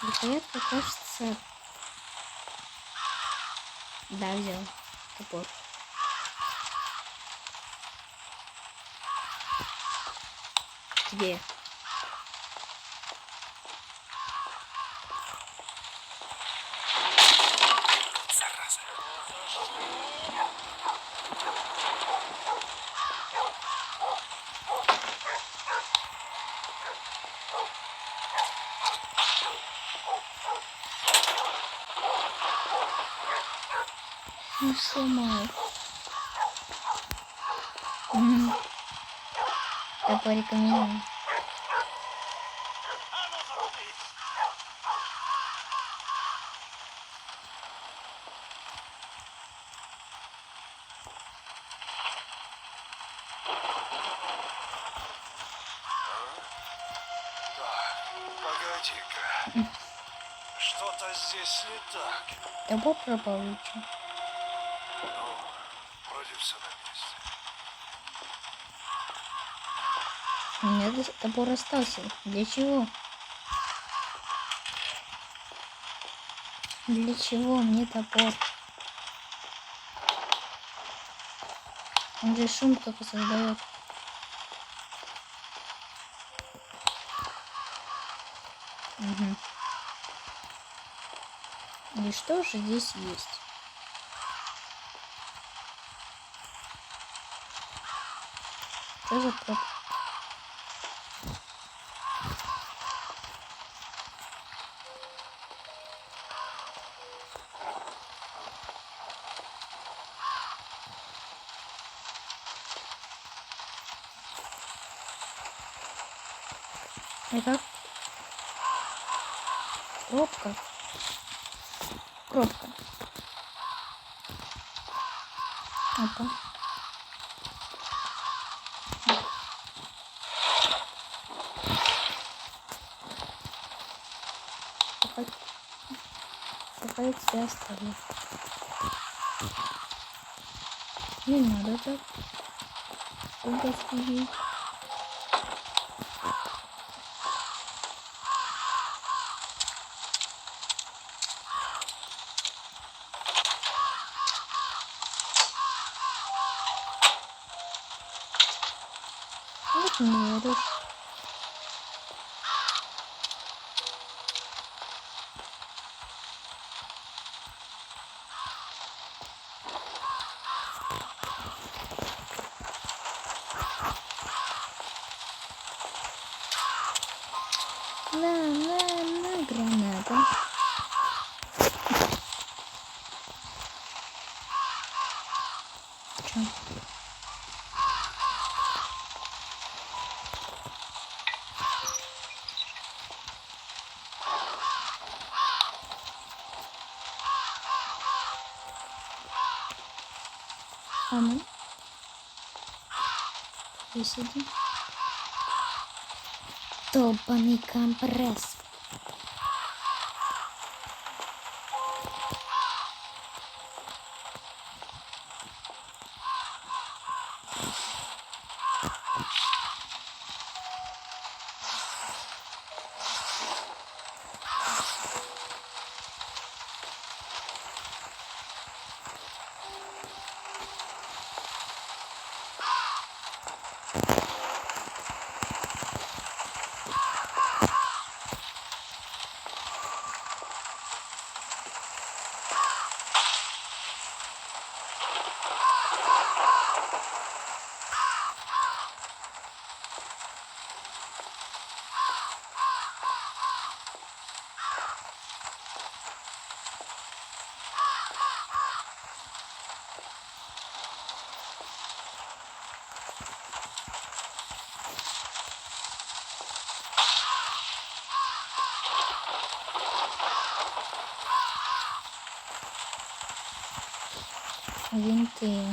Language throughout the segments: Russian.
Рукоятка, кажется... Да, взял. Топор. Где? Зараза. Ну, сломал. Топорик у меня. Погоди-ка. Что-то здесь не так. Топор пропал или что? Ну, вроде все на месте. У меня топор остался. Для чего? Для чего мне топор? Он же шум только создает. Угу. И что же здесь есть? Что за проп? Это пробка. Пробка. Опа. Какая тебя оставлю. Не надо так. Куда сидеть? Вот не говоришь. На, граната. Чё? А мы? Здесь один. Долбаный компресс. Винты.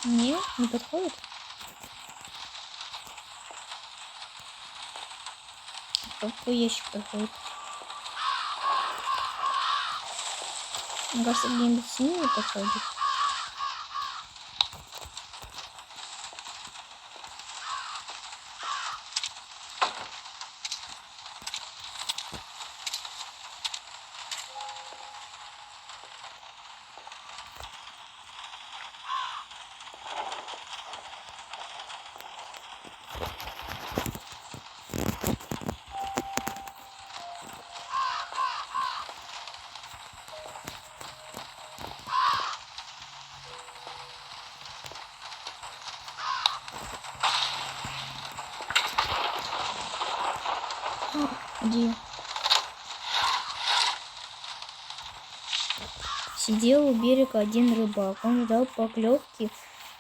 Не подходит? Какой ящик подходит? Мне кажется, где-нибудь синий подходит. Где? Сидел у берега один рыбак. Он ждал поклевки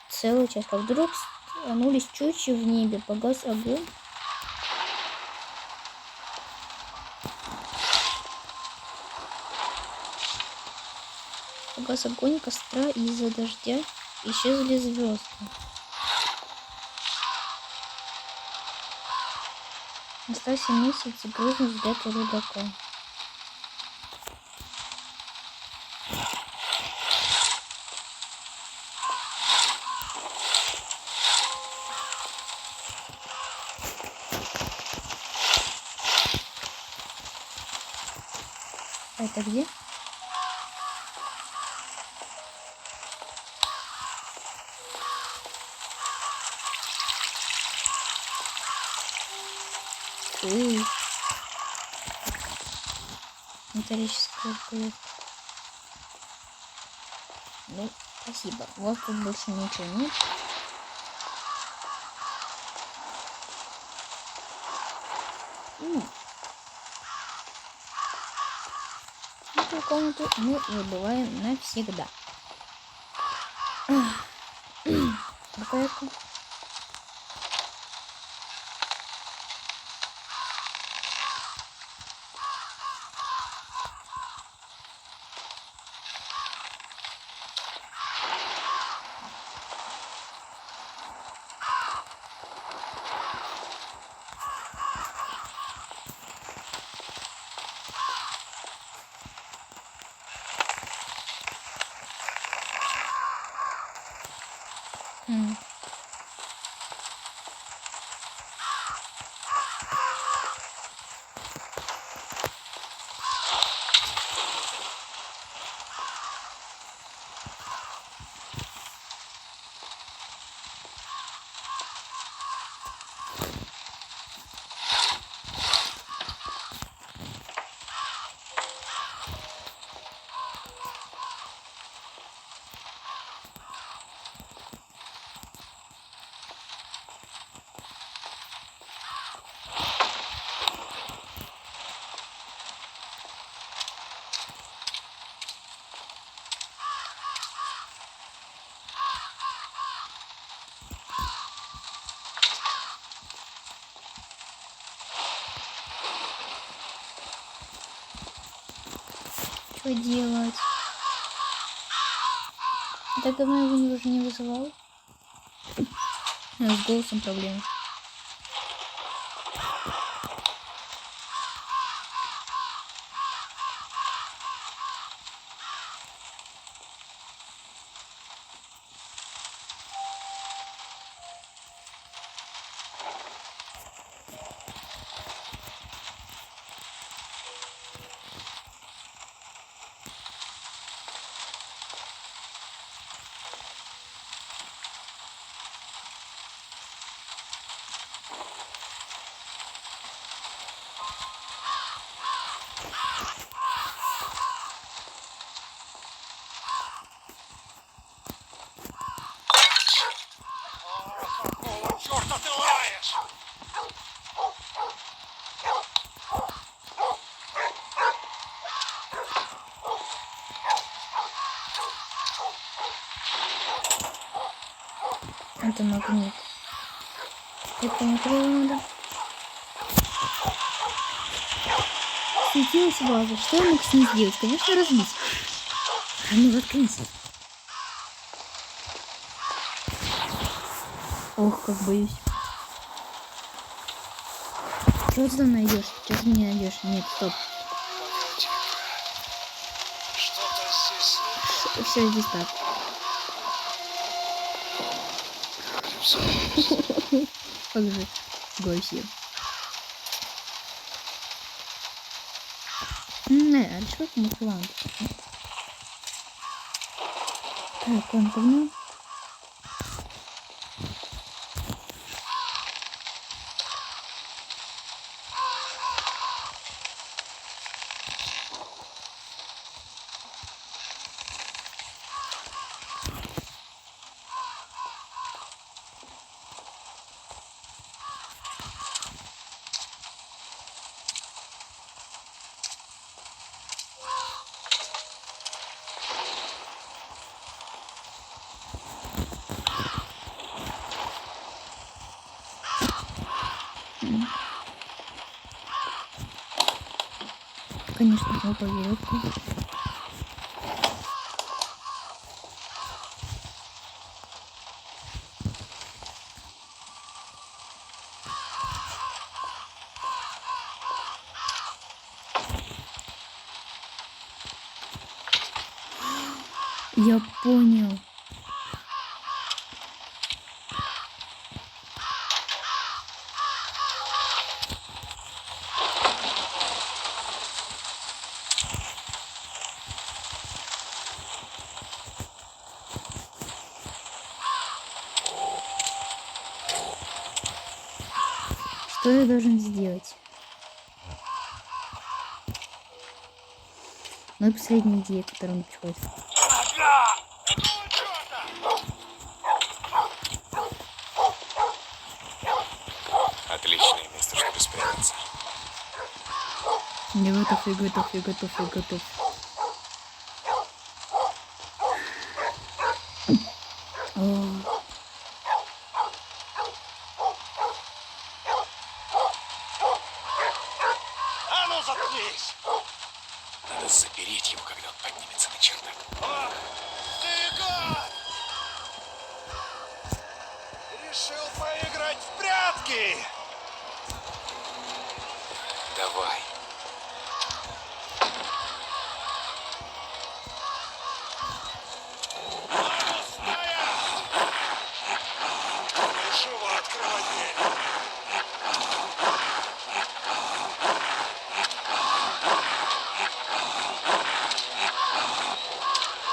целый час. Как вдруг становились тучи в небе, погас огонь. Погас огонь костра, и из-за дождя исчезли звезды. Остался месяц и грустный взгляд у рыбака. А это где? Металлическая рукоятка. Ну, спасибо. У вас тут больше ничего нет. Эту комнату мы забываем навсегда. Рукоятка. Что делать? Так давно его уже не вызывал. С голосом проблемы. Какого черта ты лаешь? Это магнит. Это не надо. Светилась ваза. Что я мог с ней сделать? Конечно, разбить. А ну, заткнись. Ох, как боюсь. Что ты там найдешь? Сейчас меня найдешь. Нет, стоп. Погоди-ка. Что-то здесь не так. Все здесь так. Вроде взорвалось. Как же Гойси. Не, а что мы план? Так, он погнал. Конечно, опа, веревку. Я понял. Что я должен сделать? Ну и последняя идея, которая мне приходит. Ага! Ну чё-то! Отличное место, чтобы спрятаться. Я готов, я готов, я готов, я готов. О, А ну заткнись! Надо запереть его, когда он поднимется на чердак. Ах ты гад! Решил поиграть в прятки! Давай. Стоять! Живо открывай дверь!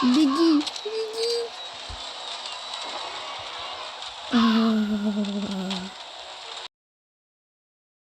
беги!